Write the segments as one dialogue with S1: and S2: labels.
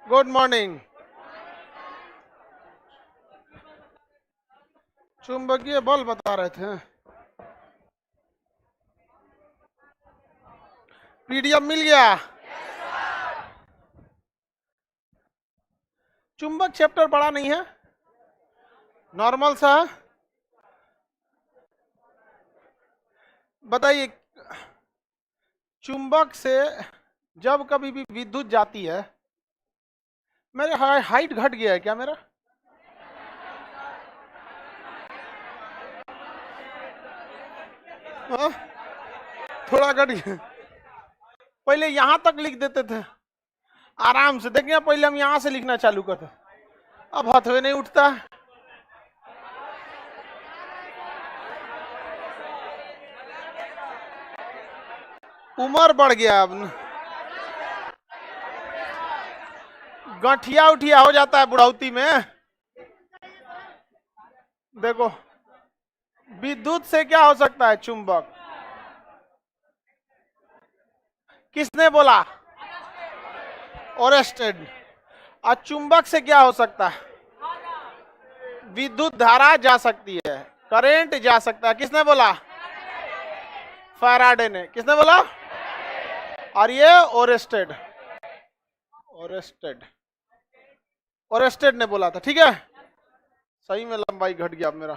S1: Good morning. चुंबकीय बल बता रहे थे। पीडीएफ मिल गया। चुंबक चैप्टर बड़ा नहीं है, नॉर्मल सा है। बताइए, चुंबक से जब कभी भी विद्युत जाती है, मेरे हाइट घट गया है क्या मेरा? हाँ? थोड़ा घट गया। पहले यहां तक लिख देते थे आराम से। देखिए पहले हम यहां से लिखना चालू करते, अब हथवे नहीं उठता। उम्र बढ़ गया, अब गठिया उठिया हो जाता है बुढ़ौती में। देखो, विद्युत से क्या हो सकता है? चुंबक। किसने बोला? ओरेस्टेड। और चुंबक से क्या हो सकता है? विद्युत धारा जा सकती है, करंट जा सकता है। किसने बोला? फैराडे ने। किसने बोला? और ये ओरेस्टेड ओरेस्टेड ओरेस्टेड ने बोला था। ठीक है, सही में लंबाई घट गया अब मेरा।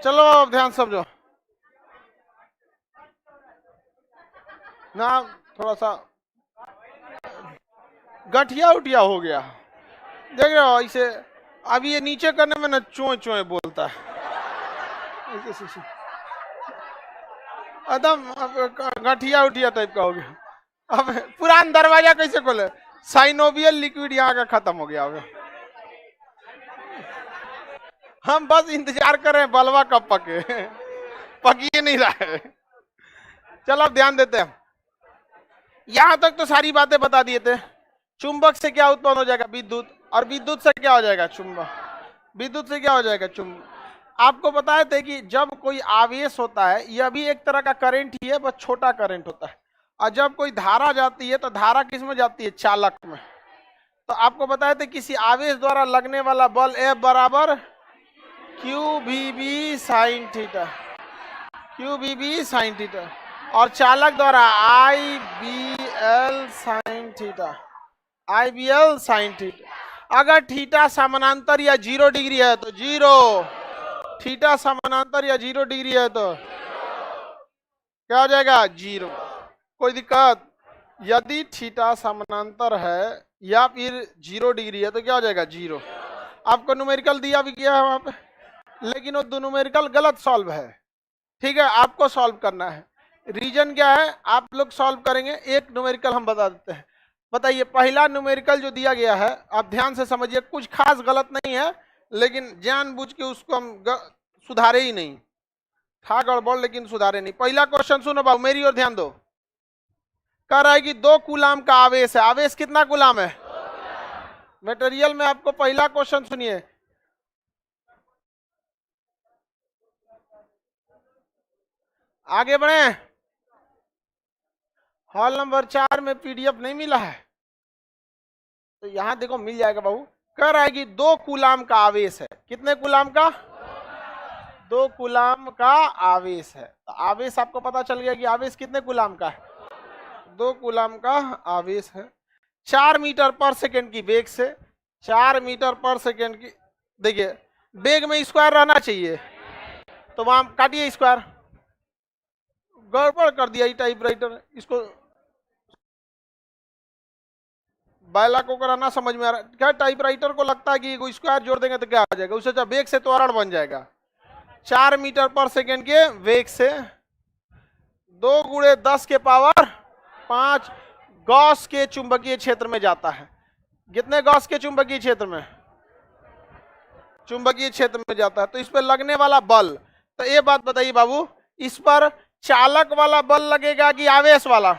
S1: चलो अब ध्यान समझो ना, थोड़ा सा गठिया उठिया हो गया। देख रहे हो इसे? अब ये नीचे करने में ना चोए चोए बोलता है एकदम गठिया उठिया टाइप का हो गया। अब पुरान दरवाजा कैसे खोले? साइनोवियल लिक्विड यहाँ का खत्म हो गया। हम बस इंतजार कर रहे हैं बलवा कब पके, पकी नहीं रहा है। चलो अब ध्यान देते हैं। यहां तक तो सारी बातें बता दिए थे। चुंबक से क्या उत्पन्न हो जाएगा? विद्युत। और विद्युत से क्या हो जाएगा? चुंबक। विद्युत से क्या हो जाएगा? चुंबक। आपको बताए थे कि जब कोई आवेश होता है, यह भी एक तरह का करंट ही है, बस छोटा करंट होता है। और जब कोई धारा जाती है तो धारा किस में जाती है? चालक में। तो आपको बताए थे किसी आवेश द्वारा लगने वाला बल F बराबर QVB sine theta, QVB sine theta. और चालक द्वारा IBL sine theta, IBL sine theta. अगर थीटा समानांतर या 0 डिग्री है तो 0, थीटा समानांतर या 0 डिग्री है तो क्या हो जाएगा? 0। कोई दिक्कत? यदि थीटा समानांतर है या फिर 0 डिग्री है तो क्या हो जाएगा? 0। आपको न्यूमेरिकल दिया भी किया है वहां पे, लेकिन वो दो न्यूमेरिकल गलत सॉल्व है। ठीक है, आपको सॉल्व करना है। रीजन क्या है आप लोग सॉल्व करेंगे। एक न्यूमेरिकल हम बता देते हैं। बताइए, पहला न्यूमेरिकल जो दिया गया है, आप ध्यान से समझिए, कुछ खास गलत नहीं है, लेकिन जानबूझ के उसको हम सुधारे ही नहीं। था गड़बड़ लेकिन सुधारे नहीं। पहला क्वेश्चन सुनो बाबू, मेरी ओर ध्यान दो। कह रहा है कि 2 कूलाम का आवेश है। आवेश कितना कूलाम है? मटेरियल में आपको पहला क्वेश्चन सुनिए। आगे बढ़े। हॉल नंबर 4 में पीडीएफ नहीं मिला है तो यहां देखो मिल जाएगा बाबू। कह रहा है कि 2 कूलाम का आवेश है। कितने कूलाम का? 2 कूलाम का आवेश है। तो आवेश आपको पता चल गया कि आवेश कितने कूलाम का है? 2 कूलाम का आवेश है। 4 मीटर पर सेकेंड की वेग से, 4 मीटर पर सेकेंड की, देखिए वेग में स्क्वायर रहना चाहिए, तो वहां काटिए स्क्वायर। गड़बड़ कर दिया ये टाइपराइटर। इसको बायला को कराना समझ में आ रहा है क्या? टाइपराइटर को लगता है कि स्क्वायर जोड़ देंगे तो क्या आ जाएगा? उससे जब वेग से त्वरण बन जाएगा। 4 मीटर पर सेकेंड के वेग से 2 गुणे 10 के पावर 5 गॉस के चुंबकीय क्षेत्र में जाता है। कितने गॉस के चुंबकीय क्षेत्र में? चुंबकीय क्षेत्र में जाता है। तो इस पर लगने वाला बल, तो ये बात बताइए बाबू, इस पर चालक वाला बल लगेगा कि आवेश वाला?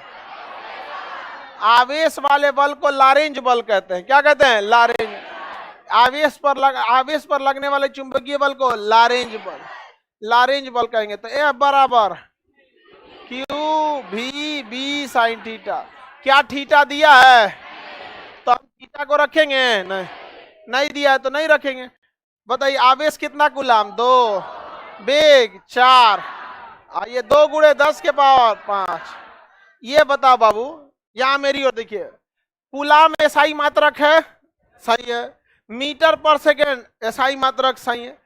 S1: आवेश वाले बल को लारेंज बल कहते हैं। क्या कहते हैं? लारेंज। आवेश पर लगने वाले चुंबकीय बल को लारेंज बल कहेंगे। तो F बराबर क्यू भी बी साइन थीटा। क्या थीटा दिया है तो हम थीटा को रखेंगे? नहीं, नहीं दिया है तो नहीं रखेंगे। बताइए आवेश कितना कूलाम? 2, वेग 4, ये 2 गुणे 10 के पावर 5। ये बताओ बाबू, यहां मेरी ओर देखिए, कूलाम एसआई मात्रक है, सही है। मीटर पर सेकेंड एसआई मात्रक, सही है।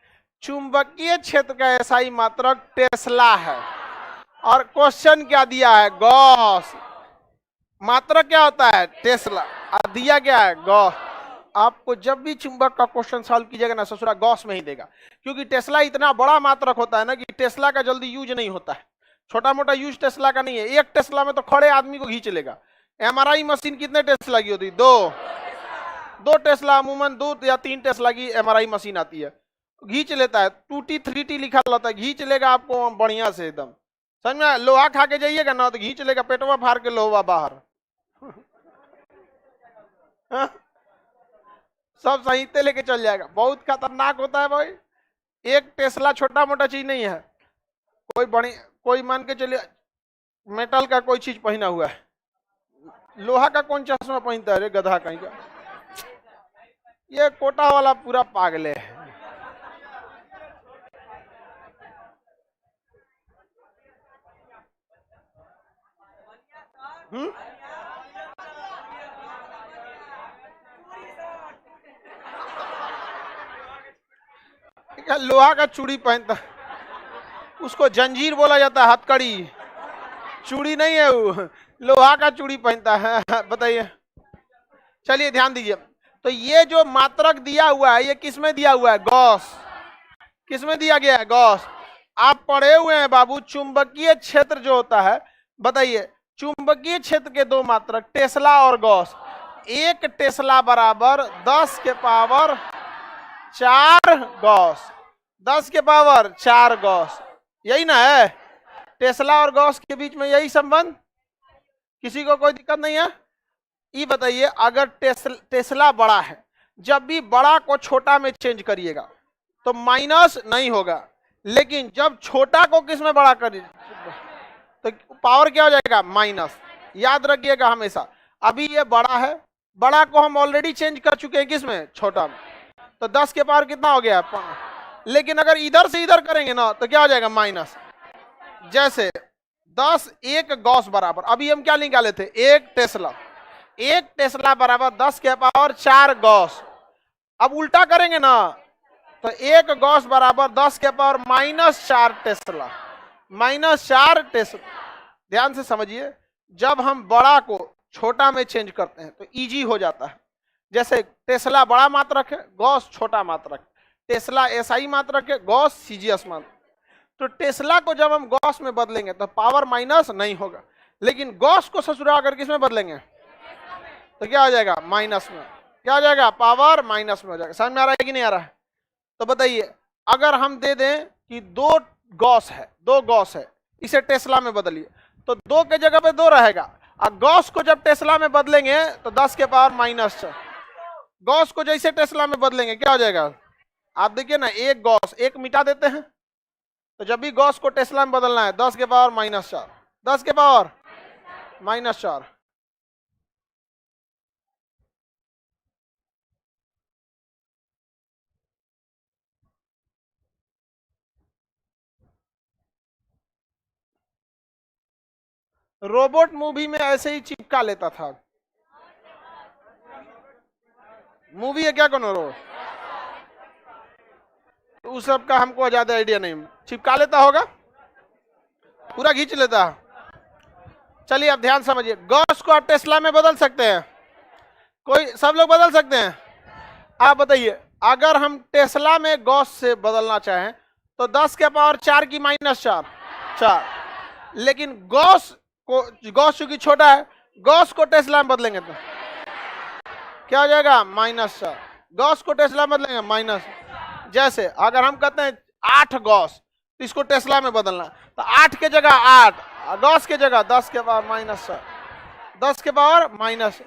S1: चुंबकीय क्षेत्र का एसआई मात्रक टेस्ला है। और क्वेश्चन क्या दिया है? गॉस। मात्रक क्या होता है? टेस्ला। और दिया क्या है? गॉस। आपको जब भी चुंबक का क्वेश्चन सॉल्व कीजिएगा ना ससुरा, गॉस में ही देगा, क्योंकि टेस्ला इतना बड़ा मात्रक होता है ना कि टेस्ला का जल्दी यूज नहीं होता है। छोटा मोटा यूज टेस्ला का नहीं है। एक टेस्ला में तो खड़े आदमी को घींच लेगा। एमआरआई मशीन कितने टेस्ला की होती? 2 टेस्ला, अमूमन 2 या 3 टेस्ला की एमआरआई मशीन आती है, घींच लेता है। 2T 3T लिखा रहता है, घींच लेगा आपको बढ़िया से एकदम। समझ में? लोहा खा के जाइएगा ना तो घींच लेगा, पेटवा फाड़ के लोहा बाहर। सब साहित्य लेके चल जाएगा। बहुत खतरनाक होता है भाई। एक टेस्ला छोटा मोटा चीज नहीं है। कोई बड़ी, कोई मान के चलिए मेटल का कोई चीज पहना हुआ है, लोहा का कौन चश्मा पहनता है रे गधा कहीं का। ये कोटा वाला पूरा पागले है। लोहा का चूड़ी पहनता, उसको जंजीर बोला जाता है, हथकड़ी। चूड़ी नहीं है वो, लोहा का चूड़ी पहनता है। बताइए, चलिए ध्यान दीजिए। तो ये जो मात्रक दिया हुआ है, ये किसमें दिया हुआ है? गॉस। किसमें दिया गया है? गॉस। आप पढ़े हुए हैं बाबू, चुंबकीय क्षेत्र जो होता है, बताइए चुंबकीय क्षेत्र के 2 मात्रक टेस्ला और गॉस। 1 टेस्ला बराबर 10 के पावर 4 गॉस। 10 के पावर 4 गॉस, यही ना है? टेस्ला और गॉस के बीच में यही संबंध। किसी को कोई दिक्कत नहीं है? ये बताइए, अगर टेस्ला बड़ा है, जब भी बड़ा को छोटा में चेंज करिएगा तो माइनस नहीं होगा, लेकिन जब छोटा को किस में बड़ा करिए तो पावर क्या हो जाएगा? माइनस। याद रखिएगा हमेशा। अभी ये बड़ा है, बड़ा को हम ऑलरेडी चेंज कर चुके हैं किसमें? छोटा में। तो 10 के पावर कितना हो गया? 5। लेकिन अगर इधर से इधर करेंगे ना तो क्या हो जाएगा? माइनस। जैसे 10 1 गॉस बराबर, अभी हम क्या निकाले थे? 1 टेस्ला। 1 टेस्ला बराबर 10 के पावर 4 गॉस। अब उल्टा करेंगे ना तो 1 गॉस बराबर 10 के पावर -4 टेस्ला। -4 टेस्ला। ध्यान से समझिए, जब हम बड़ा को छोटा में चेंज करते हैं तो इजी हो जाता है। जैसे टेस्ला बड़ा मात्रक है, गॉस छोटा मात्रक। टेस्ला एसआई मात्रक है, गॉस सीजीएस मात्रक। तो टेस्ला को जब हम गॉस में बदलेंगे तो पावर माइनस नहीं होगा, लेकिन गॉस को ससुरा अगर किस में बदलेंगे तो क्या हो जाएगा? माइनस में। क्या हो जाएगा? पावर माइनस में हो जाएगा। समझ में आ रहा है कि नहीं आ रहा है? तो बताइए, अगर हम दे दें कि 2 गॉस है, 2 गॉस है, इसे टेस्ला में बदलिए तो 2 के जगह पे 2 रहेगा। और गॉस को जब टेस्ला में बदलेंगे तो 10 के पावर -4। गॉस को जैसे टेस्ला में बदलेंगे क्या हो जाएगा? आप देखिए ना, 1 गॉस 1 मिटा देते हैं, तो जब भी गॉस को टेस्ला में बदलना है 10 के पावर -4, 10 के पावर -4। रोबोट मूवी में ऐसे ही चिपका लेता था। मूवी है क्या कोनो रो? तो उस सब का हमको ज्यादा आइडिया नहीं। चिपका लेता होगा, पूरा खींच लेता। चलिए अब ध्यान समझिए, गॉस को आप टेस्ला में बदल सकते हैं? कोई, सब लोग बदल सकते हैं? आप बताइए, अगर हम टेस्ला में गॉस से बदलना चाहें तो 10 के पावर 4 की -4। लेकिन गॉस चूंकि छोटा है, गॉस को टेस्ला में बदलेंगे तो क्या हो जाएगा? -4। गॉस को टेस्ला में बदलेंगे माइनस। जैसे अगर हम कहते हैं 8 गॉस तो इसको टेस्ला में बदलना, तो 8 के जगह 8, गॉस के जगह 10 के पावर -4, 10 के पावर -।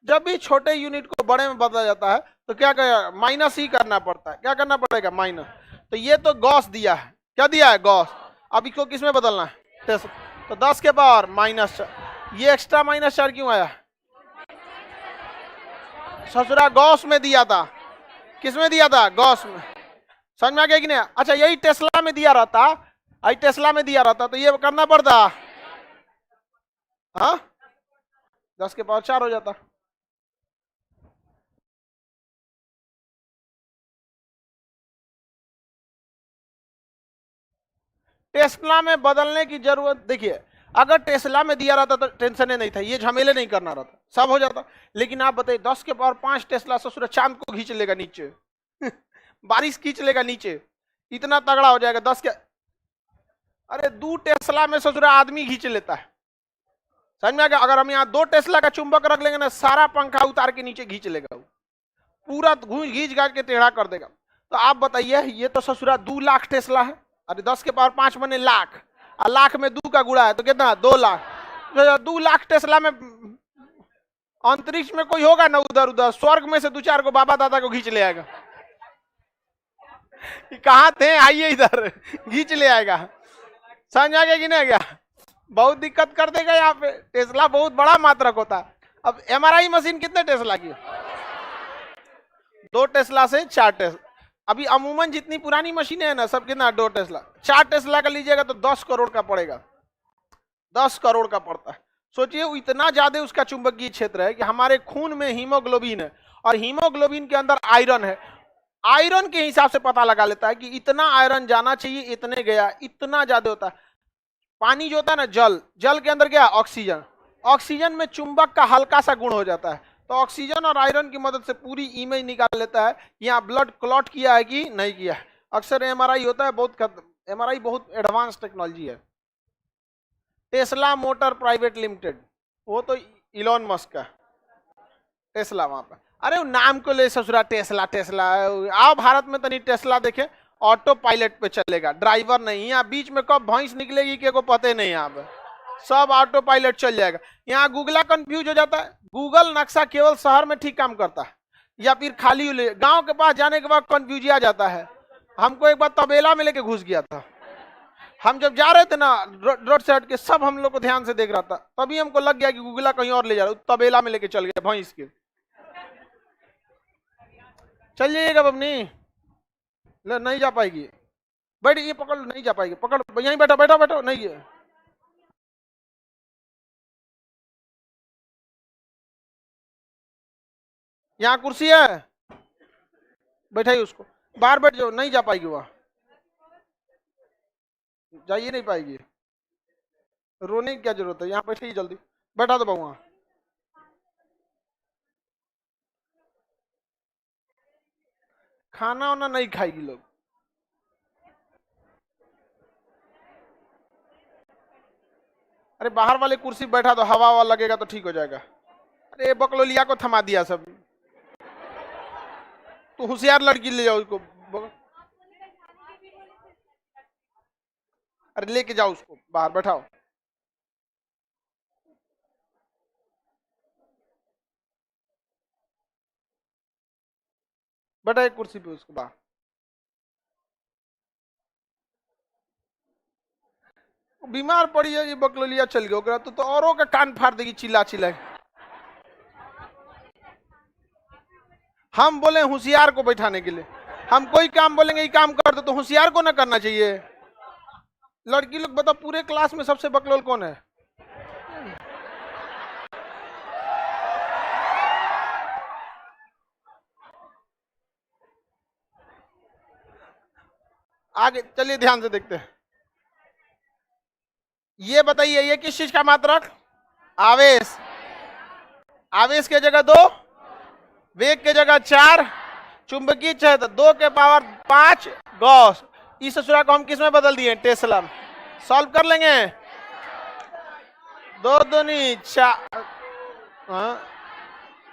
S1: जब भी छोटे यूनिट को बड़े में बदला जाता है तो क्या करेगा? माइनस ही करना पड़ता है। क्या करना पड़ेगा? माइनस। तो ये तो गॉस दिया है, क्या दिया है? गॉस। अब इसको किस में बदलना है? टेस्ला। तो 10 के पावर -4। ये एक्स्ट्रा -4 क्यों आया? ससुरा गॉस में दिया था। किस में दिया था? गॉस में। समझ में आ गया कि नहीं? अच्छा, यही टेस्ला में दिया रहता, आई टेस्ला में दिया रहता तो ये करना पड़ता, हाँ, 10 के पावर 4 हो जाता। टेस्ला में बदलने की जरूरत, देखिए अगर टेस्ला में दिया रहता तो टेंशन नहीं था, ये झमेले नहीं करना रहता, सब हो जाता। लेकिन आप बताइए 10 के पावर 5 टेस्ला ससुर चांद को खींच लेगा नीचे बारिश खींच लेगा नीचे, इतना तगड़ा हो जाएगा 10 के। अरे 2 टेस्ला में ससुरा आदमी खींच लेता है। समझ में आ गया? अगर हम यहाँ 2 टेस्ला का चुंबक रख लेंगे ना, सारा पंखा उतार के नीचे खींच लेगा, पूरा घींच घाट के टेढ़ा कर देगा। तो आप बताइए, ये तो ससुरा 2 लाख टेस्ला है। अरे 10 के पावर 5 बने लाख, और लाख में 2 का गुणा है तो कितना? 2 लाख। 2 लाख टेस्ला में अंतरिक्ष में कोई होगा ना, उधर उधर स्वर्ग में से 2-4 को बाबा दादा को खींच ले आएगा। कहाँ थे, आइए इधर, खींच ले आएगा। समझ आ गया कि नहीं गया? बहुत दिक्कत कर देगा यहाँ पे। टेस्ला बहुत बड़ा मात्रक होता है। अब एमआरआई मशीन कितने टेस्ला की? 2 टेस्ला से 4 टेस्ला। अभी अमूमन जितनी पुरानी मशीनें हैं ना, सब कितना? 2 टेस्ला। 4 टेस्ला का लीजिएगा तो 10 करोड़ का पड़ेगा, 10 करोड़ का पड़ता है। सोचिए इतना ज्यादा उसका चुंबकीय क्षेत्र है कि हमारे खून में हीमोग्लोबिन है, और हीमोग्लोबिन के अंदर आयरन है। आयरन के हिसाब से पता लगा लेता है कि इतना आयरन जाना चाहिए, इतने गया, इतना ज्यादा होता है। पानी जो होता है ना, जल, जल के अंदर क्या? ऑक्सीजन। ऑक्सीजन में चुंबक का हल्का सा गुण हो जाता है, तो ऑक्सीजन और आयरन की मदद से पूरी इमेज निकाल लेता है, यहाँ ब्लड क्लॉट किया है कि नहीं किया है। अक्सर एमआरआई होता है, बहुत एमआरआई बहुत एडवांस टेक्नोलॉजी है। टेस्ला मोटर प्राइवेट लिमिटेड, वो तो इलॉन मस्क का टेस्ला वहां पर। अरे नाम को ले ससुरा, टेस्ला टेस्ला। आओ भारत में तनी टेस्ला देखे, ऑटो पायलट पे चलेगा, ड्राइवर नहीं। यहाँ बीच में कब भैंस निकलेगी के को पते नहीं, यहाँ पे सब ऑटो पायलट चल जाएगा। यहाँ गूगला कंफ्यूज हो जाता है। गूगल नक्शा केवल शहर में ठीक काम करता है, या फिर खाली गांव के पास जाने के बाद कंफ्यूज आ जाता है। हमको एक बार तबेला में लेके घुस गया था। हम जब जा रहे थे ना रोड से हट के, सब हम लोग को ध्यान से देख रहा था, तभी हमको लग गया कि गूगला कहीं और ले जा रहा है। तबेला में लेके चल गया भैंस के। चल जाइएगा बबनी, नहीं जा पाएगी, बैठ, ये पकड़, नहीं जा पाएगी, पकड़, यहीं बैठो बैठो बैठो, नहीं है। यहाँ कुर्सी है, बैठाइए उसको, बाहर बैठ जाओ, नहीं जा पाएगी वह, जाइए नहीं पाएगी। रोने की क्या जरूरत है, यहाँ बैठिए जल्दी, बैठा दो बहुआ। खाना वाना नहीं खाएगी लोग। अरे बाहर वाले कुर्सी बैठा दो, हवा हवा लगेगा तो ठीक हो जाएगा। अरे बकलोलिया को थमा दिया सब, तो होशियार लड़की ले जाओ उसको। अरे लेके जाओ उसको, बाहर बैठाओ। बैठा एक कुर्सी पे उसको बाहर। बीमार पड़ी है, ये बकलोलिया चल गया, तो औरों का कान फाड़ देगी चिल्ला चिल्ला। हम बोले होशियार को बैठाने के लिए, हम कोई काम बोलेंगे ये काम कर दो, तो होशियार को ना करना चाहिए। लड़की लोग बताओ, पूरे क्लास में सबसे बकलोल कौन है? आगे चलिए ध्यान से देखते हैं। ये बताइए, ये किस चीज का मात्रक? आवेश। आवेश के जगह 2, वेग के जगह 4, चुंबकीय क्षेत्र 2 के पावर 5 गॉस। इस ससुरा को हम किस में बदल दिए? टेस्ला। सॉल्व कर लेंगे। 2 दूनी 4,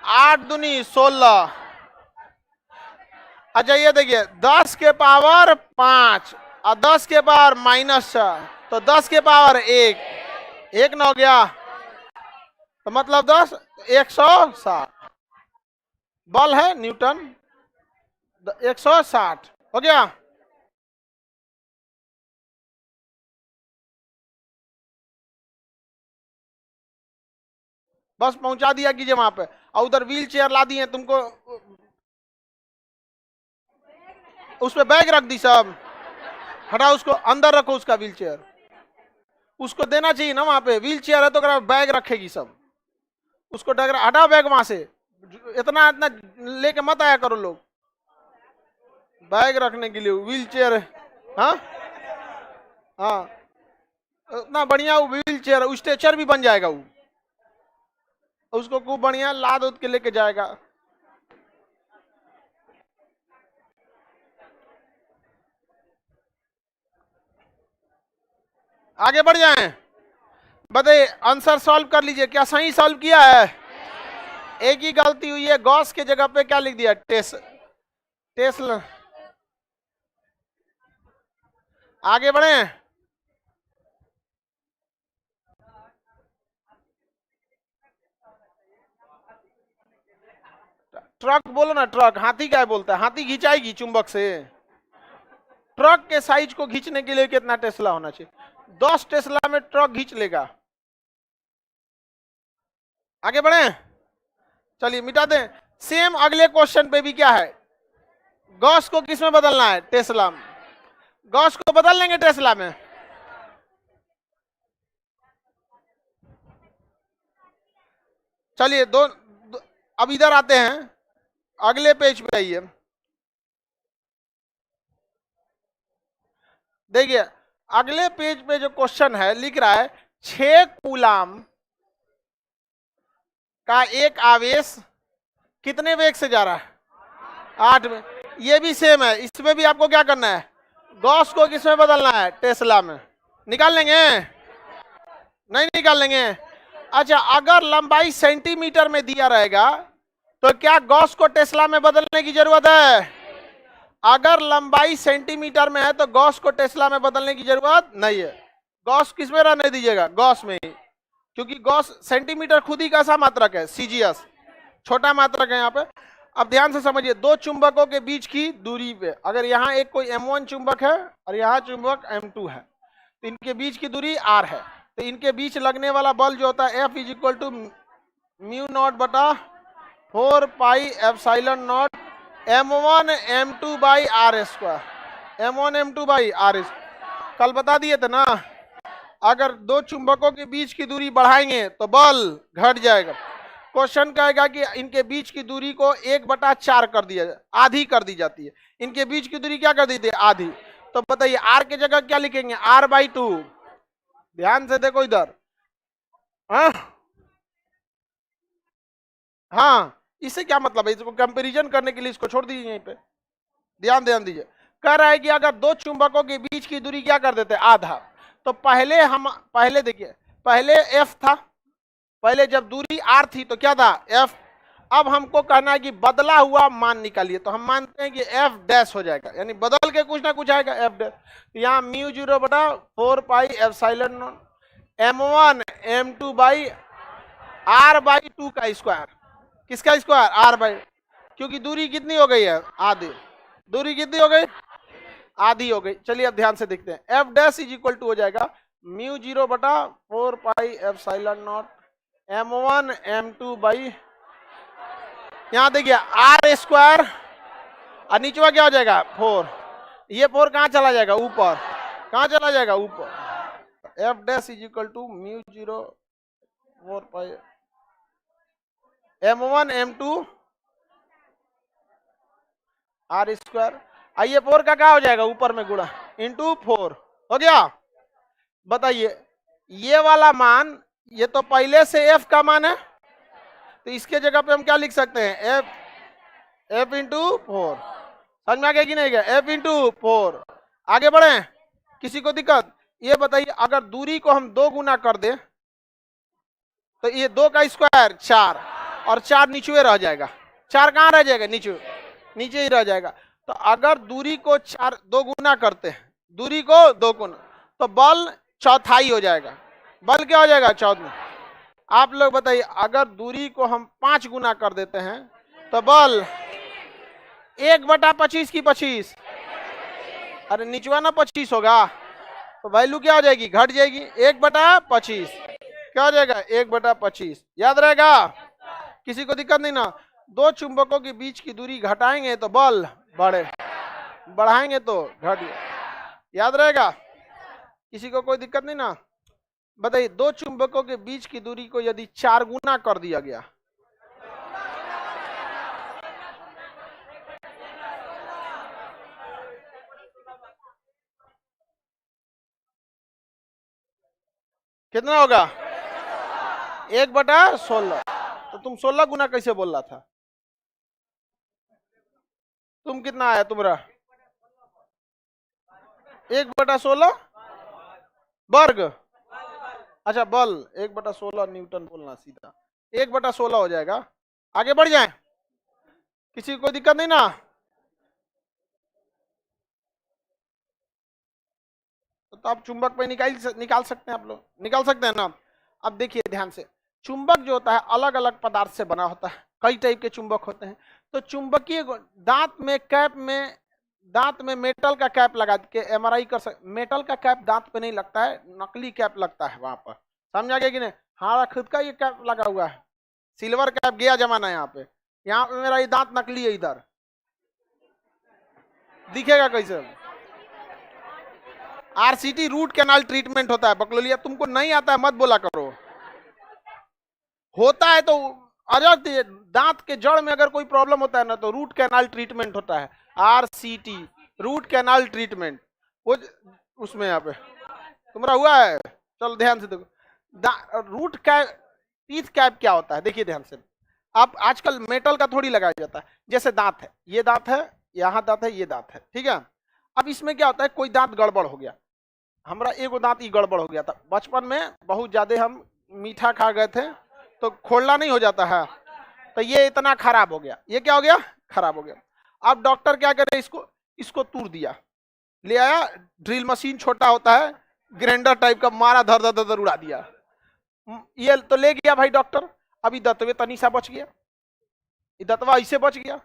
S1: 8 दूनी 16। अच्छा ये देखिए, 10 के पावर 5 और 10 के पावर -4, तो 10 के पावर 1, 1 ना हो गया, तो मतलब 10, 160 बल है न्यूटन, 160 हो गया। बस पहुंचा दिया कीजिए वहां पे, और उधर व्हील चेयर ला दिए तुमको, उस पे बैग रख दी सब, हटा उसको, अंदर रखो उसका व्हील चेयर, उसको देना चाहिए ना वहां पे, व्हील चेयर है तो बैग रखेगी सब, उसको डगरा, हटा बैग वहां से, इतना इतना लेके मत आया करो लोग, बैग रखने के लिए व्हील चेयर है। हाँ हाँ, इतना बढ़िया वो व्हील चेयर, स्ट्रेचर भी बन जाएगा वो, उसको खूब बढ़िया लाद उद के लेके जाएगा। आगे बढ़ जाएं, बताइए आंसर सॉल्व कर लीजिए, क्या सही सॉल्व किया है? एक ही गलती हुई है, गॉस के जगह पे क्या लिख दिया? टेस्ला। आगे बढ़े, ट्रक बोलो ना, ट्रक, हाथी क्या बोलता है? हाथी खिंचाएगी चुंबक से, ट्रक के साइज को खींचने के लिए कितना टेस्ला होना चाहिए? 10 टेस्ला में ट्रक खींच लेगा। आगे बढ़े, चलिए मिटा दें। सेम अगले क्वेश्चन पे भी क्या है, गॉस को किस में बदलना है? टेस्ला में। गॉस को बदल लेंगे टेस्ला में, चलिए अब इधर आते हैं, अगले पेज पे आइए, देखिए अगले पेज पे जो क्वेश्चन है लिख रहा है 6 कूलाम का एक आवेश कितने वेग से जा रहा है? 8 में। ये भी सेम है, इसमें भी आपको क्या करना है? गॉस को किस में बदलना है? टेस्ला में। निकाल लेंगे? नहीं निकाल लेंगे। अच्छा, अगर लंबाई सेंटीमीटर में दिया रहेगा तो क्या गॉस को टेस्ला में बदलने की जरूरत है? अगर लंबाई सेंटीमीटर में है तो गॉस को टेस्ला में बदलने की जरूरत नहीं है। गॉस किस में रहने दीजिएगा? गॉस में ही, क्योंकि गॉस सेंटीमीटर खुद ही कैसा मात्रक है? सीजीएस, छोटा मात्रक है यहाँ पे। अब ध्यान से समझिए, दो चुंबकों के बीच की दूरी पे, अगर यहाँ एक कोई M1 चुंबक है और यहाँ चुंबक M2 है, तो इनके बीच की दूरी R है, तो इनके बीच लगने वाला बल जो होता है F इज इक्वल टू μ0 बटा 4 pi epsilon not M1 M2 by R square, M1 M2 by R। कल बता दिए थे ना, अगर दो चुंबकों के बीच की दूरी बढ़ाएंगे तो बल घट जाएगा। क्वेश्चन कहेगा कि इनके बीच की दूरी को 1/4 कर दिया, आधी कर दी जाती है। इनके बीच की दूरी क्या कर दी थी? आधी। तो बताइए R के जगह क्या लिखेंगे? R/2। ध्यान से देखो इधर, हाँ, इससे क्या मतलब है? इसको कंपैरिजन करने के लिए इसको छोड़ दीजिए यहीं पे, ध्यान दीजिए। कह रहा है कि अगर दो चुंबकों के बीच की दूरी क्या कर देते? आधा। तो पहले देखिए, पहले F था, पहले जब दूरी R थी तो क्या था? F। अब हमको कहना है कि बदला हुआ मान निकालिए, तो हम मानते हैं कि F डैश हो जाएगा, यानी बदल के कुछ ना कुछ आएगा F डैश। यहाँ μ0 बटा 4 pi epsilon not M1 M2 by R/2 का स्क्वायर। किसका स्क्वायर? R/, क्योंकि दूरी कितनी हो गई है? आधी। दूरी कितनी हो गई? आधी हो गई। चलिए अब ध्यान से देखते हैं, F dash is equal to हो जाएगा μ0 बटा 4 pi epsilon not M1 M2 by, यहां देखिए R स्क्वायर, और नीचे क्या हो जाएगा? 4। ये 4 कहां चला जाएगा? ऊपर। कहां चला जाएगा? ऊपर। F dash is equal to μ0 4 pi M1 M2 R square, आइए 4 का क्या हो जाएगा? ऊपर में गुणा इंटू 4 हो गया। बताइए ये वाला मान, ये तो पहले से F का मान है, तो इसके जगह पे हम क्या लिख सकते हैं? F into 4। समझ में आ गया कि नहीं गया? F into 4। आगे बढ़े, किसी को दिक्कत? ये बताइए, अगर दूरी को हम 2 गुना कर दें तो ये 2 का स्क्वायर 4, और 4 नीचे रह जाएगा। 4 कहाँ रह जाएगा? नीचे ही रह जाएगा। तो अगर दूरी को 2 गुना करते हैं, दूरी को 2 गुना, तो बल चौथाई हो जाएगा। बल क्या हो जाएगा? चौथाई। आप लोग बताइए, अगर दूरी को हम 5 गुना कर देते हैं तो बल 1/25 की 25, अरे निचवा ना 25 होगा, तो वैल्यू क्या हो जाएगी? घट जाएगी। 1/25 क्या हो जाएगा 1/25, याद रहेगा, किसी को दिक्कत नहीं ना। दो चुंबकों के बीच की दूरी घटाएंगे तो बल बढ़े, बढ़ाएंगे तो घट, याद रहेगा, किसी को कोई दिक्कत नहीं ना। बताइए, दो चुंबकों के बीच की दूरी को यदि 4 गुना कर दिया गया, कितना होगा 1/16। तो तुम 16 गुना कैसे बोल रहा था, तुम कितना आया तुम्हारा 1/16 वर्ग, अच्छा बल 1/16 न्यूटन बोलना सीधा, 1/16 हो जाएगा। आगे बढ़ जाए, किसी को दिक्कत नहीं ना। तो आप चुंबक पे निकाल सकते हैं, आप लोग निकाल सकते हैं ना। अब देखिए ध्यान से, चुंबक जो होता है अलग अलग पदार्थ से बना होता है, कई टाइप के चुंबक होते हैं। तो चुंबकीय दांत में मेटल का कैप लगा के एमआरआई कर सकते। मेटल का कैप दांत पे नहीं लगता है, नकली कैप लगता है वहां पर, समझा गया कि नहीं। हमारा खुद का ये कैप लगा हुआ है, सिल्वर कैप गया जमाना। यहाँ पे मेरा ये दांत नकली है, इधर दिखेगा कैसे। आरसीटी रूट कैनाल ट्रीटमेंट होता है बकलोलिया, तुमको नहीं आता है मत बोला करो, होता है तो अरे दांत के जड़ में अगर कोई प्रॉब्लम होता है ना तो रूट कैनाल ट्रीटमेंट होता है, आरसीटी रूट कैनाल ट्रीटमेंट। वो उसमें यहाँ पे तुम्हारा हुआ है, चलो ध्यान से देखो। रूट कैप टीथ कैप क्या होता है, देखिए ध्यान से। आप आजकल मेटल का थोड़ी लगाया जाता है, जैसे दांत है, ये दांत है, यहाँ दांत है, ये दांत है, ठीक है। अब इसमें क्या होता है, कोई दांत गड़बड़ हो गया, हमारा एगो दांत ही गड़बड़ हो गया था बचपन में, बहुत ज्यादा हम मीठा खा गए थे तो खोलना नहीं हो जाता है, तो ये इतना खराब हो गया, ये क्या हो गया खराब हो गया। अब डॉक्टर क्या करे, इसको तोड़ दिया, ले आया ड्रिल मशीन, छोटा होता है ग्राइंडर टाइप का, मारा धर धर धर उड़ा दिया। ये तो ले गया भाई डॉक्टर, अभी दतवे तनीसा बच गया, दतवा ऐसे बच गया,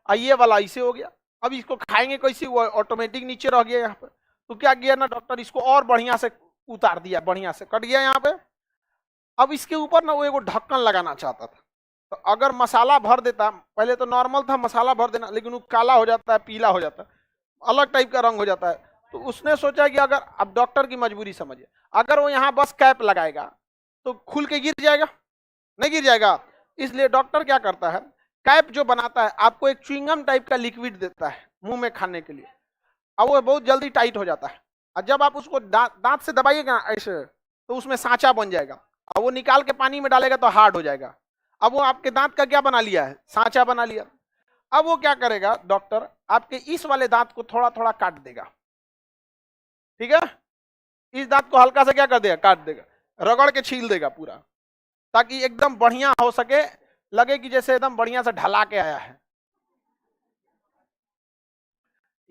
S1: ये वाला ऐसे हो गया। अब इसको खाएंगे कैसे, वो ऑटोमेटिक नीचे रह गया यहाँ पे। तो क्या किया ना डॉक्टर, इसको और बढ़िया से उतार दिया, बढ़िया से कट गया यहाँ पे। अब इसके ऊपर ना वो एगो ढक्कन लगाना चाहता था, तो अगर मसाला भर देता, पहले तो नॉर्मल था मसाला भर देना, लेकिन वो काला हो जाता है, पीला हो जाता है, अलग टाइप का रंग हो जाता है। तो उसने सोचा कि अगर, अब डॉक्टर की मजबूरी समझिए, अगर वो यहाँ बस कैप लगाएगा तो खुल के गिर जाएगा, नहीं गिर जाएगा। इसलिए डॉक्टर क्या करता है, कैप जो बनाता है आपको एक च्युइंगम टाइप का लिक्विड देता है मुंह में खाने के लिए, अब वो बहुत जल्दी टाइट हो जाता है, और जब आप उसको दांत से दबाइएगा ऐसे तो उसमें सांचा बन जाएगा, और वो निकाल के पानी में डालेगा तो हार्ड हो जाएगा। अब वो आपके दांत का क्या बना लिया है, सांचा बना लिया। अब वो क्या करेगा डॉक्टर, आपके इस वाले दांत को थोड़ा थोड़ा काट देगा, ठीक है, इस दांत को हल्का से क्या कर देगा, काट देगा, रगड़ के छील देगा पूरा, ताकि एकदम बढ़िया हो सके, लगे कि जैसे एकदम बढ़िया से ढला के आया है।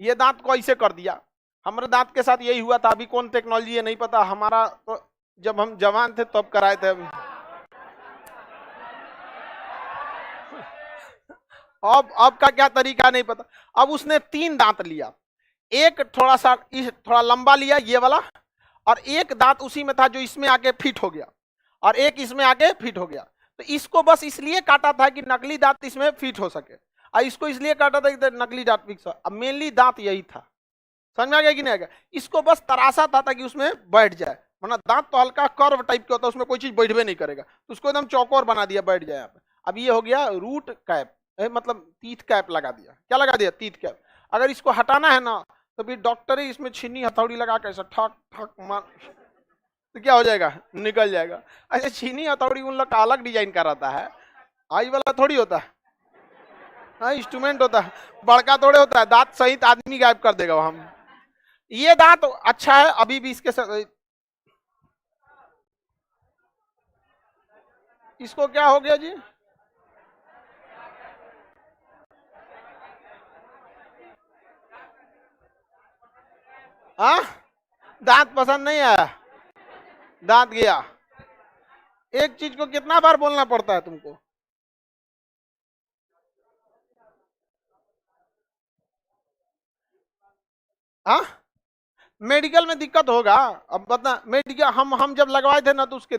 S1: ये दांत को ऐसे कर दिया, हमारे दांत के साथ यही हुआ था। अभी कौन टेक्नोलॉजी है नहीं पता, हमारा तो जब हम जवान थे तब कराए थे। अब का क्या तरीका नहीं पता। अब उसने 3 दांत लिया, एक थोड़ा लंबा लिया ये वाला, और एक दांत उसी में था जो इसमें आके फिट हो गया, और एक इसमें आके फिट हो गया। तो इसको बस इसलिए काटा था कि नकली दांत इसमें फिट हो सके, और इसको इसलिए काटा था कि नकली दांत फिक्स हो। अब मेनली दांत यही था, समझ में आ गया कि नहीं आ गया। इसको बस तराशा था ताकि उसमें बैठ जाए, वरना दांत तो हल्का कर्व टाइप का होता है, उसमें कोई चीज बैठवे नहीं करेगा, तो उसको एकदम चौकोर बना दिया, बैठ जाए यहाँ पे। अब ये हो गया रूट कैप, मतलब टीथ कैप लगा दिया, क्या लगा दिया, टीथ कैप। अगर इसको हटाना है ना तो फिर डॉक्टर ही इसमें छीनी हथौड़ी लगा के ऐसा ठक ठक मार, तो क्या हो जाएगा, निकल जाएगा। अच्छा छीनी हथौड़ी उन लोग का अलग डिजाइन का रहता है, आई वाला थोड़ी होता है, हाँ इंस्ट्रूमेंट होता है, बड़का थोड़े होता है, दांत सहित आदमी गायब कर देगा हम। ये दांत अच्छा है, अभी भी इसके साथ, इसको क्या हो गया जी, हाँ दांत पसंद नहीं आया, दांत गया। एक चीज को कितना बार बोलना पड़ता है तुमको, हाँ मेडिकल में दिक्कत होगा। अब बता, मेडिकल हम जब लगवाए थे ना तो उसके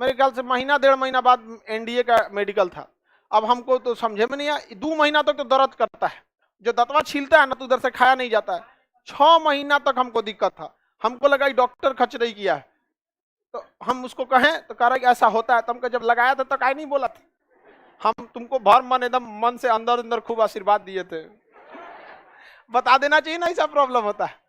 S1: मेरे ख्याल से महीना 1.5 महीना बाद एनडीए का मेडिकल था। अब हमको तो समझे में नहीं आया, 2 महीना तक तो दर्द करता है, जो दतवा छीलता है ना तो उधर से खाया नहीं जाता है। 6 महीना तक हमको दिक्कत था, हमको लगा डॉक्टर खचरई किया है। तो हम उसको कहें तो कह रहा कि ऐसा होता है। तो हमको जब लगाया था तो काहे नहीं बोला था, हम तुमको भर मन एकदम मन से अंदर अंदर खूब आशीर्वाद दिए थे। बता देना चाहिए ना ऐसा प्रॉब्लम होता है।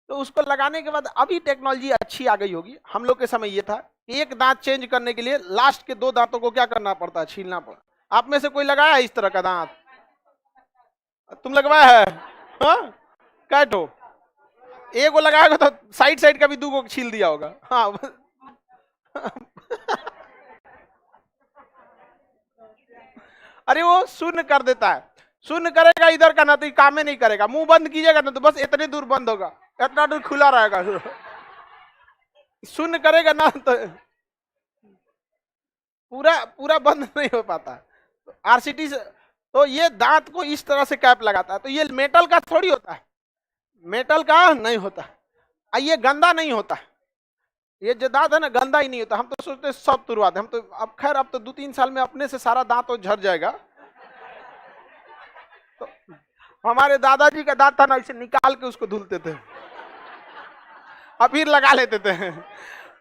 S1: तो उसको लगाने के बाद अभी टेक्नोलॉजी अच्छी आ गई होगी। हम लोग के समय ये था, एक दांत चेंज करने के लिए लास्ट के 2 दांतों को क्या करना पड़ता है, छीलना पड़ता। आप में से कोई लगाया है इस तरह का दांत? तुम लगवाया है? हाँ, कैटो एक को लगाएगा तो साइड साइड का भी 2 को छील दिया होगा। हाँ अरे वो शून्य कर देता है, शून्य करेगा इधर का ना तो काम ही नहीं करेगा। मुंह बंद कीजिएगा ना तो बस इतने दूर बंद होगा, इतना दूर खुला रहेगा। शून्य करेगा ना तो पूरा पूरा बंद नहीं हो पाता। तो आरसीटी से तो ये दांत को इस तरह से कैप लगाता है। तो ये मेटल का थोड़ी होता है, मेटल का नहीं होता, ये गंदा नहीं होता। ये जो दांत है ना गंदा ही नहीं होता। हम तो सोचते सब तुरवा दे, हम तो अब खैर अब तो 2-3 साल में अपने से सारा दांत तो झड़ जाएगा। तो हमारे दादाजी का दांत था ना, इसे निकाल के उसको धुलते थे और फिर लगा लेते थे।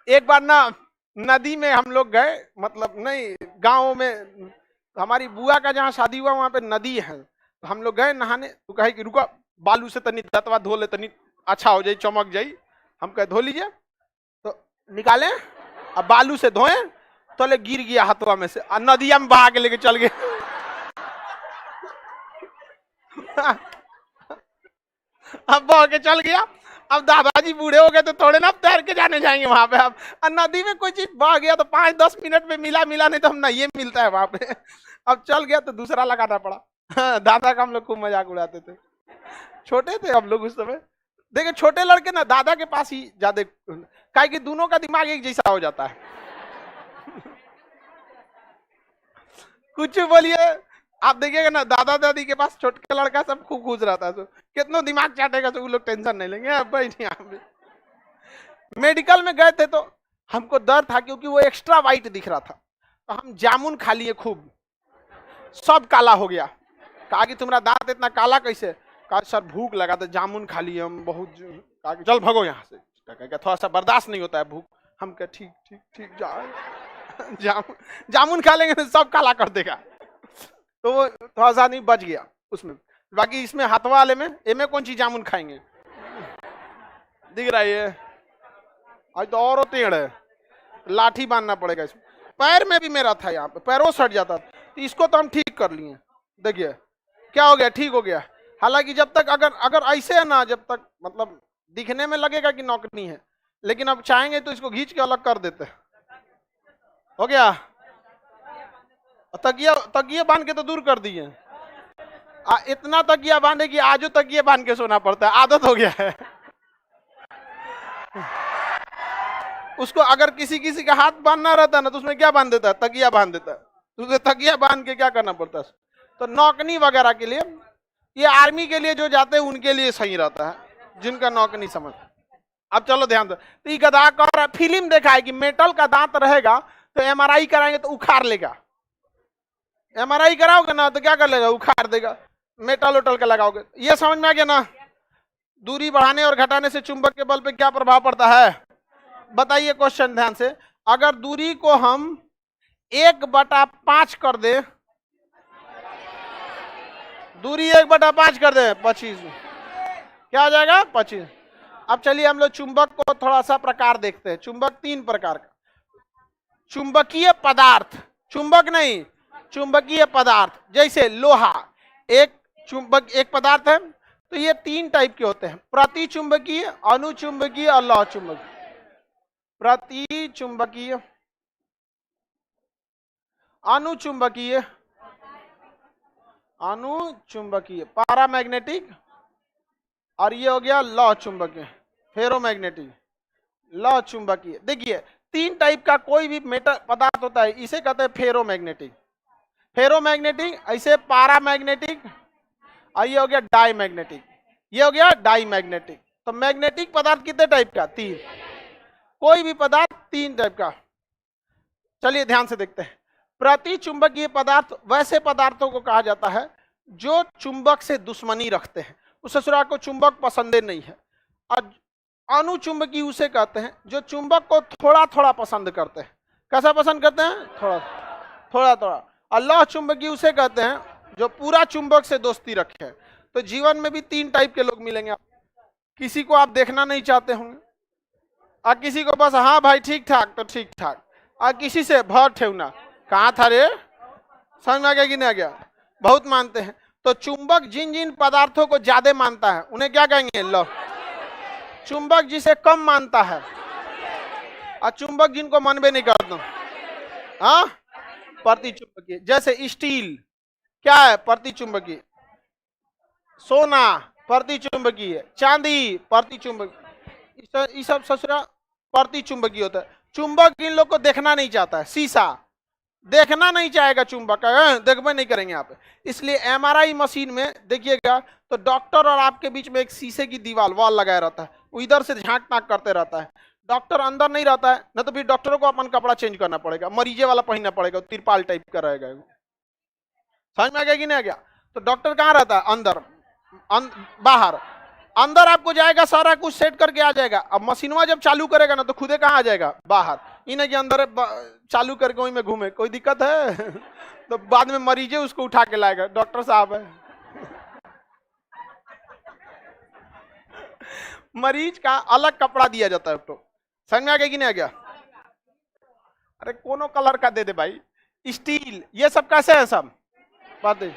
S1: एक बार ना नदी में हम लोग गए, मतलब नहीं गांव में, हमारी बुआ का जहाँ शादी हुआ वहां पे नदी है। तो हम लोग गए नहाने, तो कहे कि रुको बालू से तनी दतवा धो ले, तनी अच्छा हो जाए, चमक जाए। हम कहे धो लीजिए, तो निकाले अब बालू से धोए तो ले गिर गया हाथवा में से, नदिया में बहा के लेके चल गए। अब बह के चल गया। अब दादाजी बूढ़े हो गए तो थोड़े ना तैर के जाने जाएंगे वहां पे। अब नदी में कोई चीज बह गया तो 5-10 मिनट में मिला नहीं तो हम ना ये मिलता है वहां पे। अब चल गया तो दूसरा लगाना पड़ा। दादा का हम लोग खूब मजाक उड़ाते थे, छोटे थे हम लोग उस समय। देखिए छोटे लड़के ना दादा के पास ही ज्यादा, काहे कि दोनों का दिमाग एक जैसा हो जाता है। कुछ बोलिए आप देखिएगा ना, दादा दादी के पास छोटे लड़का सब खूब खुश रहता है। तो कितना दिमाग चाटेगा तो वो लोग टेंशन नहीं लेंगे। मेडिकल में गए थे तो हमको डर था क्योंकि वो एक्स्ट्रा वाइट दिख रहा था। तो हम जामुन खा लिए खूब, सब काला हो गया। कहा कि तुम्हारा दांत इतना काला कैसे? कहा सर भूख लगा तो जामुन खा लिए हम बहुत। कहा कि चल भगो यहाँ से, थोड़ा सा बर्दाश्त नहीं होता है भूख। हम कहे ठीक ठीक ठीक जाओ। जामुन खा लेंगे तो सब काला कर देगा। तो वो थोड़ा सा नहीं बच गया उसमें। बाकी इसमें हाथवा वाले में एमे कौन सी जामुन खाएंगे, दिख रहा है। आज तो और टेढ़ है, लाठी बांधना पड़ेगा इसमें। पैर में भी मेरा था, यहाँ पे पैरों सट जाता था। तो इसको तो हम ठीक कर लिए, देखिए क्या हो गया, ठीक हो गया। हालांकि जब तक अगर ऐसे है ना, जब तक मतलब दिखने में लगेगा कि नौकनी है, लेकिन अब चाहेंगे तो इसको खींच के अलग कर देते। हो गया, तकिया बांध के तो दूर कर दिए। इतना तकिया बांधे कि आजो तकिया बांध के सोना पड़ता है, आदत हो गया है। उसको अगर किसी का हाथ बांधना रहता है ना तो उसमें क्या बांध देता है, तकिया बांध देता है। तो उसे तकिया बांध के क्या करना पड़ता है। तो नौकनी वगैरह के लिए, ये आर्मी के लिए जो जाते हैं उनके लिए सही रहता है, जिनका नौकनी समझ। अब चलो ध्यान दो, तो ये गधा कर फिल्म देखा है कि मेटल का दांत रहेगा तो एमआरआई कराएंगे तो उखाड़ लेगा। एमआरआई कराओगे ना तो क्या कर लेगा, उखाड़ देगा। मेटल उटल का लगाओगे। ये समझ में आ गया ना। दूरी बढ़ाने और घटाने से चुंबक के बल पे क्या प्रभाव पड़ता है, बताइए क्वेश्चन ध्यान से। अगर दूरी को हम 1/5 कर दे, दूरी 1/5 कर दे 25, क्या हो जाएगा 25। अब चलिए हम लोग चुंबक को थोड़ा सा प्रकार देखते हैं। चुंबक 3 प्रकार का, चुंबकीय पदार्थ, चुंबक नहीं चुंबकीय पदार्थ। जैसे लोहा एक चुंबक, एक पदार्थ है। तो ये 3 टाइप के होते हैं, प्रतिचुंबकीय, अनुचुंबकीय और लौह चुंबकीय। प्रतिचुंबकीय, अनुचुंबकीय, अनुचुंबकीय पैरामैग्नेटिक, और ये हो गया लौह चुंबकीय फेरोमैग्नेटिक। लौह चुंबकीय देखिए 3 टाइप का कोई भी मेटल पदार्थ होता है, इसे कहते हैं फेरोमैग्नेटिक। फेरोमैग्नेटिक, ऐसे पैरामैग्नेटिक, और ये हो गया डाईमैग्नेटिक। ये हो गया डाईमैग्नेटिक। तो मैग्नेटिक पदार्थ कितने टाइप का, 3। कोई भी पदार्थ 3 टाइप का। चलिए ध्यान से देखते हैं। प्रति चुंबकीय पदार्थ वैसे पदार्थों को कहा जाता है जो चुंबक से दुश्मनी रखते हैं, उस ससुरा को चुंबक पसंद नहीं है। और अनुचुंबकीय उसे कहते हैं जो चुंबक को थोड़ा थोड़ा पसंद करते हैं। कैसा पसंद करते हैं? थोड़ा थोड़ा थोड़ा। और लौह चुंबकीय उसे कहते हैं जो पूरा चुंबक से दोस्ती रखे। तो जीवन में भी 3 टाइप के लोग मिलेंगे। किसी को आप देखना नहीं चाहते होंगे, और किसी को बस हाँ भाई ठीक ठाक तो ठीक ठाक, और किसी से बहुत ठेवना, कहाँ था रे, समझ में आ गया कि नहीं आ गया, बहुत मानते हैं। तो चुंबक जिन जिन पदार्थों को ज्यादा मानता है उन्हें क्या कहेंगे? लौह। चुंबक जिसे कम मानता है, और चुंबक जिनको मनबे नहीं करता, हाँ, प्रतिचुंबकीय। जैसे स्टील क्या है? प्रतिचुंबकीय। सोना प्रतिचुंबकीय, चांदी प्रतिचुंबकीय, ये सब ससुरा प्रतिचुंबकीय होता है। चुंबक इन लोग को देखना नहीं चाहता है, शीशा देखना नहीं चाहेगा चुंबक, देखबे नहीं करेंगे आप। इसलिए एमआरआई मशीन में देखिएगा तो डॉक्टर और आपके बीच में एक शीशे की दीवार वॉल लगाया रहता है, वो इधर से झांक ताक करते रहता है। डॉक्टर अंदर नहीं रहता है, न तो फिर डॉक्टरों को अपन कपड़ा चेंज करना पड़ेगा, मरीजे वाला पहनना पड़ेगा, तिरपाल टाइप का रहेगा। समझ में आ गया कि नहीं आ गया? तो डॉक्टर कहाँ रहता है? अंदर, बाहर। अंदर आपको जाएगा सारा कुछ सेट करके आ जाएगा। अब मशीनवा जब चालू करेगा ना तो खुदे कहाँ आ जाएगा? बाहर। इन्हें कि अंदर चालू करके वहीं में घूमे, कोई दिक्कत है? तो बाद में मरीजे उसको उठा के लाएगा, डॉक्टर साहब है। मरीज का अलग कपड़ा दिया जाता है। तो समझ में आ गया कि नहीं आ गया? अरे कोनो कलर का दे दे भाई। स्टील ये सब कैसे है? सब बातें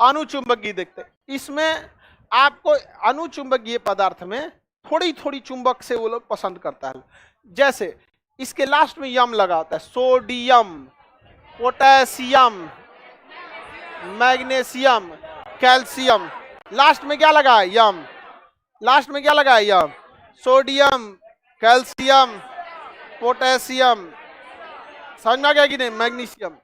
S1: अनुचुंबकीय देखते। इसमें आपको अनुचुंबकीय पदार्थ में थोड़ी थोड़ी चुंबक से वो लोग पसंद करता है। जैसे इसके लास्ट में यम लगा होता है, sodium, potassium, magnesium, calcium. Last में क्या लगा है? यम। लास्ट में क्या लगा है? यम। Sodium, calcium, potassium. समझ में आ गया कि नहीं? मैग्नीशियम।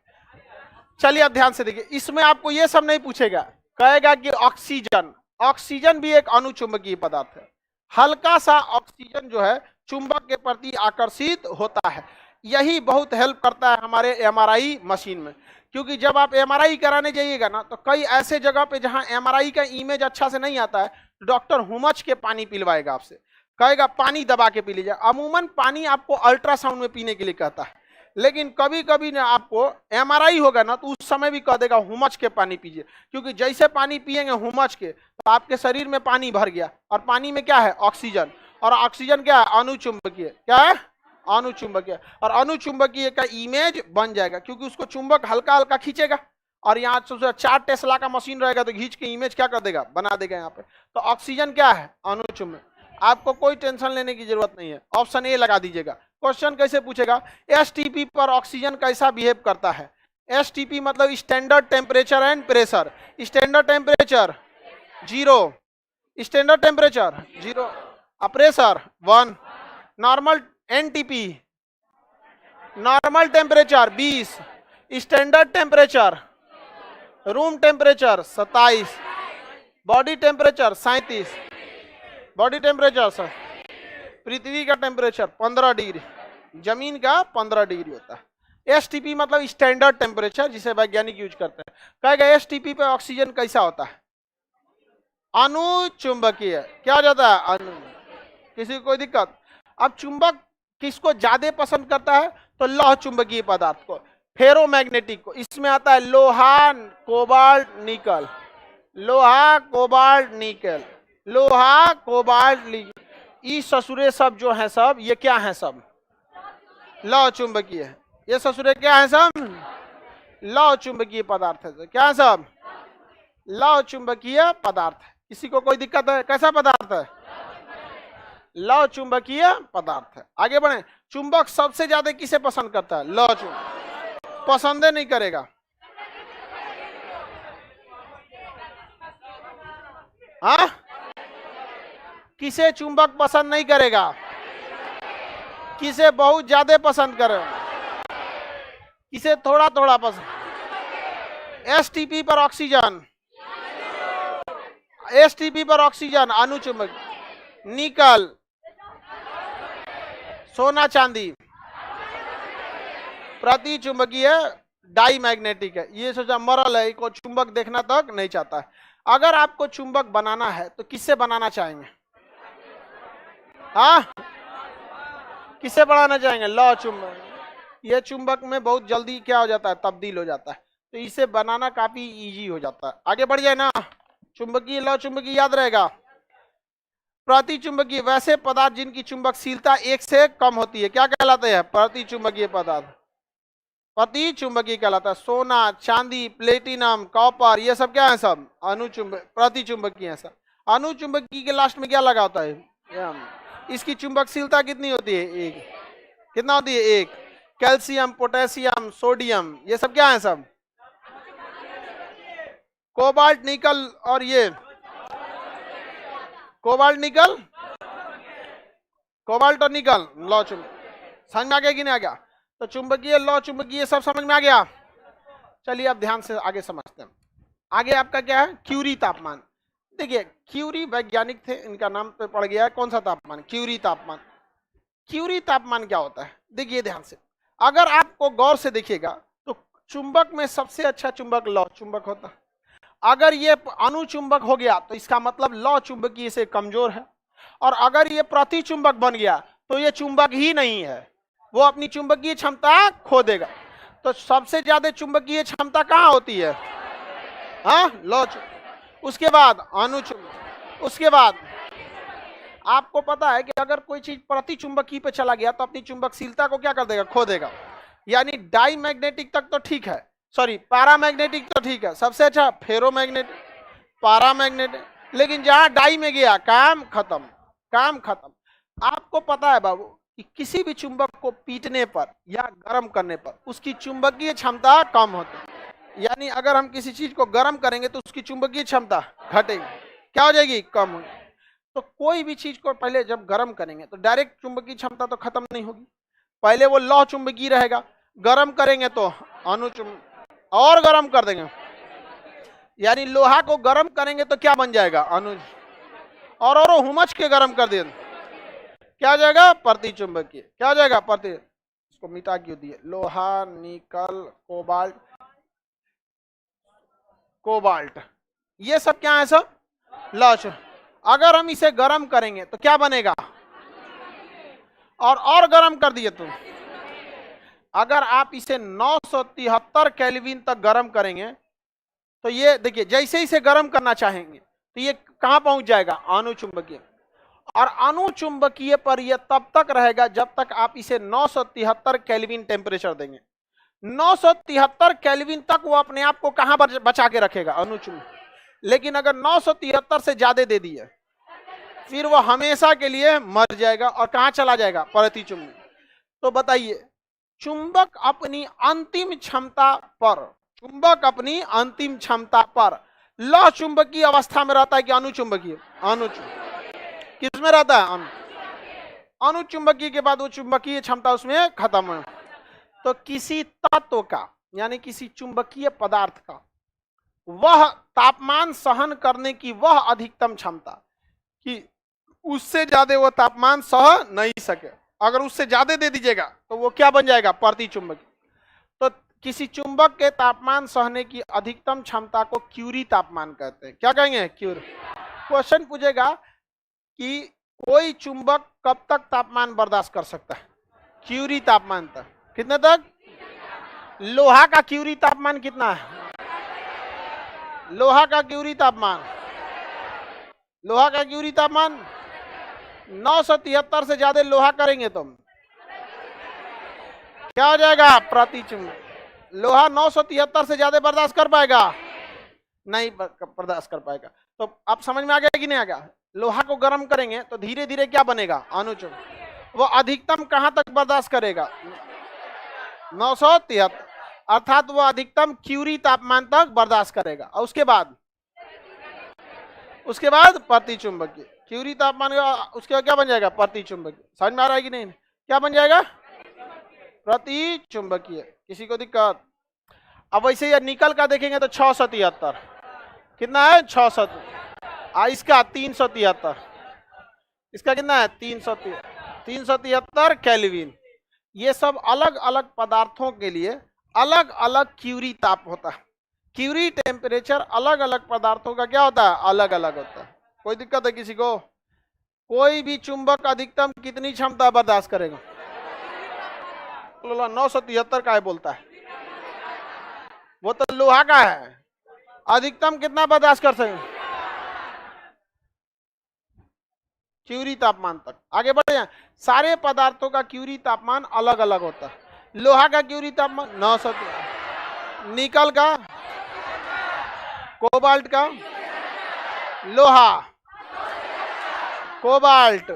S1: चलिए अब ध्यान से देखिए, इसमें आपको ये सब नहीं पूछेगा, कहेगा कि ऑक्सीजन। ऑक्सीजन भी एक अनुचुंबकीय पदार्थ है। हल्का सा ऑक्सीजन जो है चुंबक के प्रति आकर्षित होता है। यही बहुत हेल्प करता है हमारे एमआरआई मशीन में, क्योंकि जब आप एमआरआई कराने जाइएगा ना तो कई ऐसे जगह पे जहां एमआरआई का इमेज अच्छा से नहीं आता है, डॉक्टर हुमच के पानी पिलवाएगा आपसे, कहेगा पानी दबा के पी लीजिए। अमूमन पानी आपको अल्ट्रासाउंड में पीने के लिए कहता है, लेकिन कभी कभी ना आपको एमआरआई होगा ना तो उस समय भी कह देगा हुमच के पानी पीजिए, क्योंकि जैसे पानी पिएंगे हुमच के तो आपके शरीर में पानी भर गया, और पानी में क्या है? ऑक्सीजन। और ऑक्सीजन क्या है? अनुचुंबकीय। क्या है? अनुचुंबकीय। और अनुचुंबकीय का इमेज बन जाएगा, क्योंकि उसको चुंबक हल्का हल्का खींचेगा, और यहाँ 4 टेस्ला का मशीन रहेगा तो खींच के इमेज क्या कर देगा? बना देगा यहाँ पे। तो ऑक्सीजन क्या है? अनुचुंबक। आपको कोई टेंशन लेने की जरूरत नहीं है, ऑप्शन ए लगा दीजिएगा। क्वेश्चन कैसे पूछेगा? एसटीपी पर ऑक्सीजन कैसा बिहेव करता है? एसटीपी मतलब standard temperature and pressure. Standard temperature 0, standard temperature 0, pressure 1। Normal NTP, normal temperature 20, standard temperature, room temperature 27, body temperature 37, body temperature, पृथ्वी का टेम्परेचर 15 डिग्री, जमीन का 15 डिग्री होता है। एसटीपी मतलब स्टैंडर्ड टेम्परेचर, जिसे वैज्ञानिक यूज करते हैं। कहेगा एसटीपी पे ऑक्सीजन कैसा होता है? अनुचुंबकीय। क्या हो जाता है? अनु। किसी को कोई दिक्कत? अब चुंबक किसको ज्यादा पसंद करता है? तो लौह चुंबकीय पदार्थ को, फेरोमैग्नेटिक को। इसमें आता है लोहा, कोबाल्ट, निकल, लोहा, कोबाल्ट, निकल, लोहा, कोबाल्ट, निकल। ये ससुरे सब जो है सब ये क्या है? सब लौह चुंबकीय है। ये ससुरे क्या है? सब लौह चुंबकीय पदार्थ है। क्या है? सब लौह चुंबकीय पदार्थ है। किसी को कोई दिक्कत है? कैसा पदार्थ है? लौह चुंबकीय पदार्थ है। आगे बढ़े। चुंबक सबसे ज्यादा किसे पसंद करता है? लौह चुंबक। पसंद नहीं करेगा। हाँ, किसे चुंबक पसंद नहीं करेगा? किसे बहुत ज्यादा पसंद करेगा? किसे थोड़ा थोड़ा पसंद? एसटीपी पर ऑक्सीजन, एसटीपी पर ऑक्सीजन अनुचुंबक, निकल, सोना चांदी, प्रति चुंबकीय डाई मैग्नेटिक है। ये सोचा मरल है, इसको चुंबक देखना तक नहीं चाहता है। अगर आपको चुंबक बनाना है तो किससे बनाना चाहेंगे? हाँ, किससे बनाना चाहेंगे? लौ चुंबक। ये चुंबक में बहुत जल्दी क्या हो जाता है? तब्दील हो जाता है, तो इसे बनाना काफी इजी हो जाता है। आगे बढ़ जाए ना, चुंबकीय लौ चुंबकीय याद रहेगा। प्रति चुंबकीय वैसे पदार्थ जिनकी चुंबकशीलता 1 से कम होती है क्या कहलाते हैं? प्रति चुंबकीय पदार्थ प्रति चुंबकीय कहलाता है। सोना, चांदी, प्लेटिनम, कॉपर, ये सब क्या है? सब प्रति चुंबकीय है। सब अनुचुंबकीय के लास्ट में क्या लगा होता है? इसकी चुंबकशीलता कितनी होती है? 1। कितना होती है? 1। कैल्शियम, पोटेशियम, सोडियम, ये सब क्या है? सब कोबाल्ट, निकल, और ये कोबाल्ट, निकल, कोबाल्ट और निकल लौ चुंबकीय। समझ में आ गया कि नहीं आ गया? तो चुंबकीय, लौ चुंबकीय सब समझ में आ गया। चलिए अब ध्यान से आगे समझते हैं। आगे आपका क्या है? क्यूरी तापमान। देखिए क्यूरी वैज्ञानिक थे, इनका नाम पे पड़ गया है कौन सा तापमान? क्यूरी तापमान। क्यूरी तापमान क्या होता है? देखिए ध्यान से, अगर आपको गौर से देखिएगा तो चुंबक में सबसे अच्छा चुंबक लौ चुंबक होता है। अगर ये अनुचुंबक हो गया तो इसका मतलब लौ चुंबकीय से कमजोर है, और अगर ये प्रति चुंबक बन गया तो ये चुंबक ही नहीं है, वो अपनी चुंबकीय क्षमता खो देगा। तो सबसे ज्यादा चुंबकीय क्षमता कहाँ होती है? हाँ, लौ। उसके बाद अनुचुंबक। उसके बाद आपको पता है कि अगर कोई चीज प्रति चुंबकीय पे चला गया तो अपनी चुंबकशीलता को क्या कर देगा? खो देगा। यानी डाई मैग्नेटिक तक तो ठीक है, सॉरी पैरामैग्नेटिक तो ठीक है, सबसे अच्छा फेरोमैग्नेटिक, पैरामैग्नेटिक, लेकिन जहां डाई में गया काम खत्म, काम खत्म। आपको पता है बाबू कि किसी भी चुंबक को पीटने पर या गर्म करने पर उसकी चुंबकीय क्षमता कम होती है। यानी अगर हम किसी चीज को गर्म करेंगे तो उसकी चुंबकीय क्षमता घटेगी, क्या हो जाएगी? कम होगी। तो कोई भी चीज को पहले जब गर्म करेंगे तो डायरेक्ट चुंबकीय क्षमता तो खत्म नहीं होगी, पहले वो लौ चुंबकीय रहेगा। गर्म करेंगे तो अनुचुंबक, और गर्म कर देंगे, यानी लोहा को गर्म करेंगे तो क्या बन जाएगा? अनु, और हुमच के गर्म कर देंगे क्या हो जाएगा? प्रति चुंबकीय। क्या हो जाएगा? प्रति। इसको मिटा क्यों दिए? लोहा, निकल, कोबाल्ट, कोबाल्ट, ये सब क्या है? सब लौ। अगर हम इसे गर्म करेंगे तो क्या बनेगा? और गर्म कर दिए तो अगर आप इसे 973 केल्विन तक गर्म करेंगे तो ये देखिए जैसे ही इसे गर्म करना चाहेंगे तो ये कहां पहुंच जाएगा? अनुचुंबकीय। और अनुचुंबकीय पर यह तब तक रहेगा जब तक आप इसे 973 केल्विन टेम्परेचर देंगे। 973 केल्विन तक वो अपने आप को कहां पर बचा के रखेगा? अनुचुंबक। लेकिन अगर 973 से ज्यादा दे दिए फिर वो हमेशा के लिए मर जाएगा और कहां चला जाएगा? प्रति चुंबक। तो बताइए, चुंबक अपनी अंतिम क्षमता पर, चुंबक अपनी अंतिम क्षमता पर लौ चुंबकीय अवस्था में रहता है कि अनुचुंबकीय? अनुचुंबकीय। किस में रहता है? अनुचुंबकीय के बाद वो चुंबकीय क्षमता उसमें खत्म है। तो किसी तत्व का यानी किसी चुंबकीय पदार्थ का वह तापमान सहन करने की वह अधिकतम क्षमता कि उससे ज्यादा वो तापमान सह नहीं सके, अगर उससे ज्यादा दे दीजिएगा तो वो क्या बन जाएगा? प्रति चुंबकीय। तो किसी चुंबक के तापमान सहने की अधिकतम क्षमता को क्यूरी तापमान कहते हैं। क्या कहेंगे? क्यूरी। क्वेश्चन पूछेगा कि कोई चुंबक कब तक तापमान बर्दाश्त कर सकता है? क्यूरी तापमान तक। कितने तक? लोहा का क्यूरी तापमान कितना है? लोहा का क्यूरी तापमान, लोहा का क्यूरी तापमान 973 से ज्यादा लोहा करेंगे तो क्या हो जाएगा? प्रति चुंबक। लोहा 973 से ज्यादा बर्दाश्त कर पाएगा? नहीं बर्दाश्त कर पाएगा। तो आप समझ में आ गया कि नहीं आ गया? लोहा को गर्म करेंगे तो धीरे धीरे क्या बनेगा? अनुचुंबक। वो अधिकतम कहां तक बर्दाश्त करेगा? 973, अर्थात वो अधिकतम क्यूरी तापमान तक बर्दाश्त करेगा। और उसके बाद प्रति चुंबकीय। क्यूरी तापमान उसके बाद क्या बन जाएगा? प्रति चुंबकीय। समझ में आ रहा है कि नहीं? क्या बन जाएगा? प्रति चुंबकीय। किसी को दिक्कत? अब वैसे ये निकल का देखेंगे तो 673 कितना है? 673। इसका 373, इसका कितना है? 373 केल्विन। ये सब अलग अलग पदार्थों के लिए अलग अलग क्यूरी ताप होता है। क्यूरी टेम्परेचर अलग अलग पदार्थों का क्या होता है, अलग अलग होता है। कोई दिक्कत है किसी को? कोई भी चुंबक अधिकतम कितनी क्षमता बर्दाश्त करेगा? 973 का है बोलता है, वो तो लोहा का है। अधिकतम कितना बर्दाश्त कर सकते? क्यूरी तापमान तक। आगे बढ़े हैं। सारे पदार्थों का क्यूरी तापमान अलग अलग होता है। लोहा का क्यूरी तापमान 900, निकल का, कोबाल्ट का, लोहा कोबाल्ट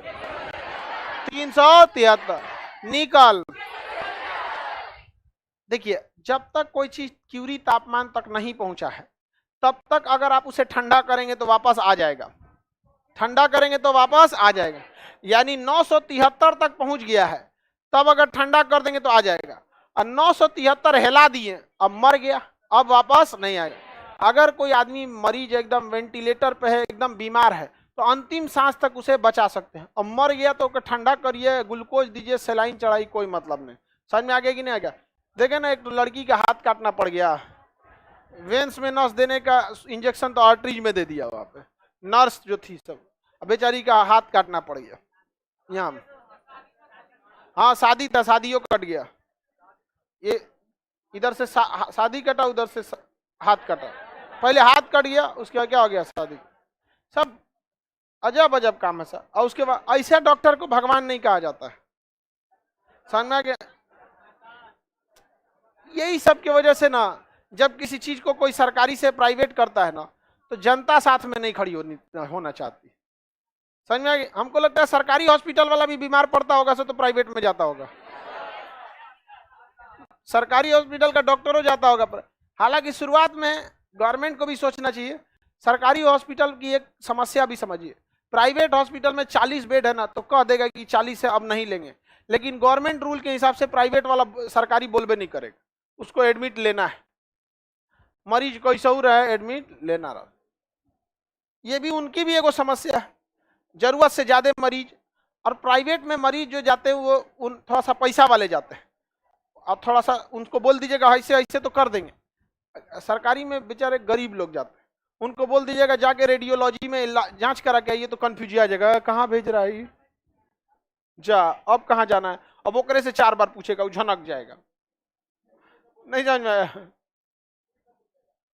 S1: 373, निकल। देखिए, जब तक कोई चीज क्यूरी तापमान तक नहीं पहुंचा है तब तक अगर आप उसे ठंडा करेंगे तो वापस आ जाएगा, ठंडा करेंगे तो वापस आ जाएगा। यानी 973 तक पहुंच गया है, तब अगर ठंडा कर देंगे तो आ जाएगा। और 973 हिला दिए, अब मर गया, अब वापस नहीं आएगा। अगर कोई आदमी मरीज एकदम वेंटिलेटर पे है, एकदम बीमार है, तो अंतिम सांस तक उसे बचा सकते हैं। अब मर गया तो ठंडा करिए, ग्लूकोज दीजिए, सलाइन चढ़ाई, कोई मतलब नहीं। समझ में आ गया कि नहीं आ गया? देखे ना, एक तो लड़की का हाथ काटना पड़ गया, वेंस में नस देने का इंजेक्शन तो आर्टरीज में दे दिया वहां पे, नर्स जो थी सब, बेचारी का हाथ काटना पड़ गया यहाँ। हाँ शादी था, शादियों कट गया, ये इधर से शादी कटा, उधर से हाथ कटा। पहले हाथ कट गया, उसके बाद क्या हो गया, शादी। सब अजब अजब काम है सर। और उसके बाद ऐसे डॉक्टर को भगवान नहीं कहा जाता है, समझ में आ गया? यही सब की वजह से ना, जब किसी चीज को कोई सरकारी से प्राइवेट करता है ना, तो जनता साथ में नहीं खड़ी होना चाहती। समझ में आ गया? हमको लगता है सरकारी हॉस्पिटल वाला भी बीमार पड़ता होगा तो प्राइवेट में जाता होगा, सरकारी हॉस्पिटल का डॉक्टरों जाता होगा। हालांकि शुरुआत में गवर्नमेंट को भी सोचना चाहिए। सरकारी हॉस्पिटल की एक समस्या भी समझिए, प्राइवेट हॉस्पिटल में 40 बेड है ना, तो कह देगा कि 40 से अब नहीं लेंगे, लेकिन गवर्नमेंट रूल के हिसाब से प्राइवेट वाला सरकारी बोलबे नहीं करेगा, उसको एडमिट लेना है। मरीज कोई सऊर है, एडमिट लेना रहा। ये भी उनकी भी एगो समस्या है, जरूरत से ज्यादा मरीज। और प्राइवेट में मरीज जो जाते हैं वो थोड़ा सा पैसा वाले जाते हैं, आप थोड़ा सा उनको बोल दीजिएगा ऐसे ऐसे तो कर देंगे। सरकारी में बेचारे गरीब लोग जाते हैं, उनको बोल दीजिएगा जाके रेडियोलॉजी में जांच करा के आइए, तो कंफ्यूज आ जाएगा, कहाँ भेज रहा है जा, अब कहाँ जाना है, अब वो करे से 4 बार पूछेगा, वो झनक जाएगा, नहीं समझ में आया,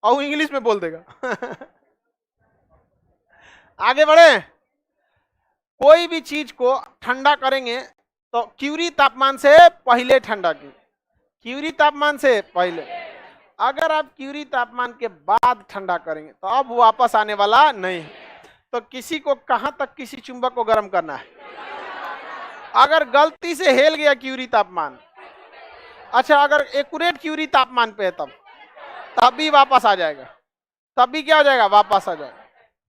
S1: और इंग्लिश में बोल देगा। आगे बढ़े। कोई भी चीज को ठंडा करेंगे तो क्यूरी तापमान से पहले ठंडा की, क्यूरी तापमान से पहले। अगर आप क्यूरी तापमान के बाद ठंडा करेंगे तो अब वापस आने वाला नहीं है। तो किसी को कहां तक किसी चुंबक को गर्म करना है? अगर गलती से हिल गया क्यूरी तापमान, अच्छा अगर एक्यूरेट क्यूरी तापमान पे है तब भी वापस आ जाएगा, तब भी क्या हो जाएगा, वापस आ जाएगा।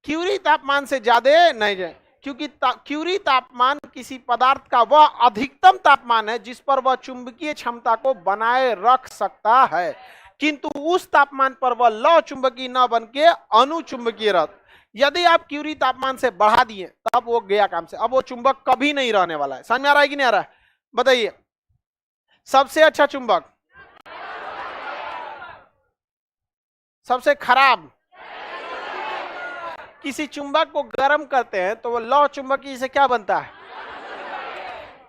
S1: क्यूरी तापमान से ज्यादा नहीं जाए, क्योंकि क्यूरी तापमान किसी पदार्थ का वह अधिकतम तापमान है जिस पर वह चुंबकीय क्षमता को बनाए रख सकता है, किंतु उस तापमान पर वह लौ चुंबकीय न बन के अनुचुंबकीय रहता। यदि आप क्यूरी तापमान से बढ़ा दिए तब वो गया काम से, अब वो चुंबक कभी नहीं रहने वाला है। समझ में आ रहा है कि नहीं आ रहा है? बताइए, सबसे अच्छा चुंबक, सबसे खराब। किसी चुंबक को गर्म करते हैं तो वो लौ चुंबकीय से क्या बनता है,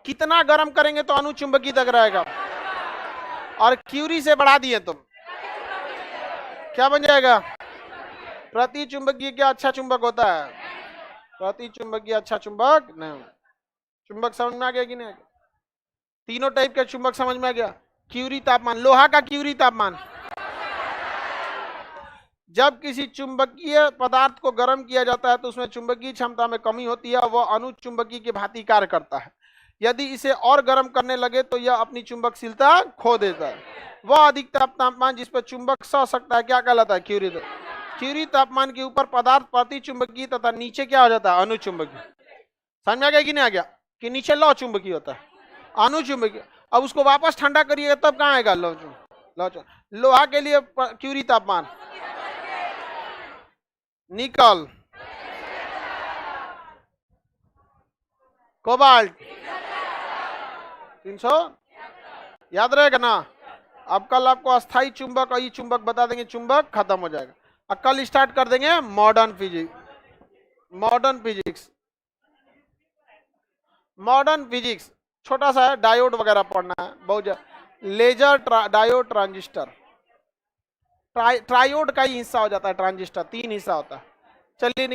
S1: कितना गर्म करेंगे तो अनुचुंबकीय तक रहेगा, और क्यूरी से बढ़ा दिए तो क्या बन जाएगा, प्रति चुंबकीय। क्या अच्छा चुंबक होता है? प्रति चुंबकीय अच्छा चुंबक नहीं। चुंबक समझ में आ गया कि नहीं? तीनों टाइप के चुंबक समझ में आ गया। क्यूरी तापमान, लोहा का क्यूरी तापमान, जब किसी चुंबकीय पदार्थ को गर्म किया जाता है तो उसमें चुंबकीय क्षमता में कमी होती है, वह अनुचुंबकीय के भांति कार्य करता है। यदि इसे और गर्म करने लगे तो यह अपनी चुंबकशीलता खो देता है। वह अधिकतम तापमान जिस पर चुंबक सह सकता है क्या कहलाता है, क्यूरी। क्यूरी तापमान के ऊपर पदार्थ प्रति चुंबकीय तथा नीचे क्या हो जाता है, अनुचुंबकीय। समझ में आ गया कि नहीं आ गया? कि नीचे लौ चुंबकीय होता है, अनुचुंबकीय। अब उसको वापस ठंडा करिएगा तब कहाँ आएगा, लौ चुंबकीय। लोहा के लिए क्यूरी तापमान, निकल, कोबाल्ट 300, याद रहेगा ना। अब कल आपको अस्थाई चुंबक और ई चुंबक बता देंगे, चुंबक खत्म हो जाएगा। अब कल स्टार्ट कर देंगे modern physics. Modern physics, modern physics छोटा सा है, डायोड वगैरह पढ़ना है बहुत। लेजर डायोड ट्रांजिस्टर, ट्रायोड का ही हिस्सा हो जाता है ट्रांजिस्टर, 3 हिस्सा होता है। चलिए